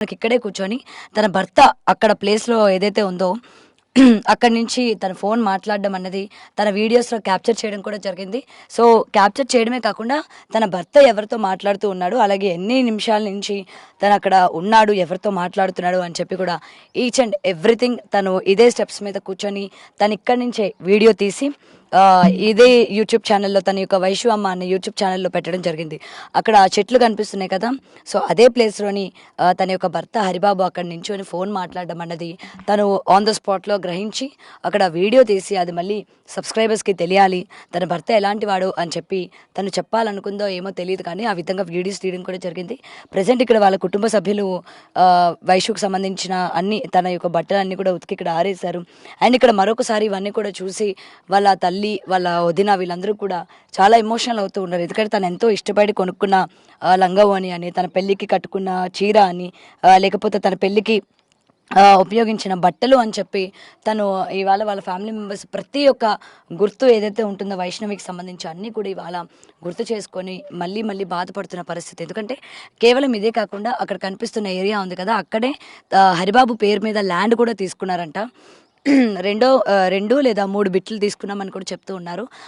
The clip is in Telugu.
మనకి ఇక్కడే కూర్చొని తన భర్త అక్కడ ప్లేస్‌లో ఏదైతే ఉందో అక్కడి నుంచి తన ఫోన్ మాట్లాడడం అన్నది తన వీడియోస్‌లో క్యాప్చర్ చేయడం కూడా జరిగింది. సో, క్యాప్చర్ చేయడమే కాకుండా తన భర్త ఎవరితో మాట్లాడుతూ ఉన్నాడు, అలాగే ఎన్ని నిమిషాల నుంచి తనక్కడ ఉన్నాడు, ఎవరితో మాట్లాడుతున్నాడు అని చెప్పి కూడా ఈచ్ అండ్ ఎవ్రీథింగ్ తను ఇదే స్టెప్స్ మీద కూర్చొని తనిక్కడి నుంచే వీడియో తీసి ఇదే యూట్యూబ్ ఛానల్‌లో తన యొక్క వైషు అమ్మ అనే యూట్యూబ్ ఛానల్‌లో పెట్టడం జరిగింది. అక్కడ చెట్లు కనిపిస్తున్నాయి కదా! సో, అదే ప్లేస్‌లోని తన యొక్క భర్త హరిబాబు అక్కడ నించొని ఫోన్ మాట్లాడడం అన్నది తను ఆన్ ద స్పాట్‌లో గ్రహించి అక్కడ వీడియో తీసి అది మళ్ళీ సబ్స్క్రైబర్స్‌కి తెలియాలి. తన భర్త ఎలాంటి వాడు అని చెప్పి తను చెప్పాలనుకుందో ఏమో తెలీదు కానీ ఆ విధంగా వీడియోస్ తీయడం కూడా జరిగింది. ప్రెజెంట్ ఇక్కడ వాళ్ళ కుటుంబ సభ్యులు వైషుకి సంబంధించిన అన్ని తన యొక్క బట్టలన్నీ కూడా ఉతికి ఇక్కడ ఆరేశారు. అండ్ ఇక్కడ మరొకసారి ఇవన్నీ కూడా చూసి వాళ్ళ తల్లి, వాళ్ళ వదిన వీళ్ళందరూ కూడా చాలా ఎమోషనల్ అవుతూ ఉన్నారు. ఎందుకంటే తను ఎంతో ఇష్టపడి కొనుక్కున్న లంగావోణి అని, తన పెళ్ళికి కట్టుకున్న చీర అని, లేకపోతే తన పెళ్ళికి ఉపయోగించిన బట్టలు అని చెప్పి తను ఇవాళ వాళ్ళ ఫ్యామిలీ మెంబర్స్ ప్రతి ఒక్క గుర్తు ఏదైతే ఉంటుందో వైష్ణవికి సంబంధించి అన్నీ కూడా ఇవాళ గుర్తు చేసుకొని మళ్ళీ మళ్ళీ బాధపడుతున్న పరిస్థితి. ఎందుకంటే కేవలం ఇదే కాకుండా అక్కడ కనిపిస్తున్న ఏరియా ఉంది కదా, అక్కడే హరిబాబు పేరు మీద ల్యాండ్ కూడా తీసుకున్నారంట. 2 లేదా 3 బిట్లు తీసుకున్నామని కూడా చెప్తూ ఉన్నారు.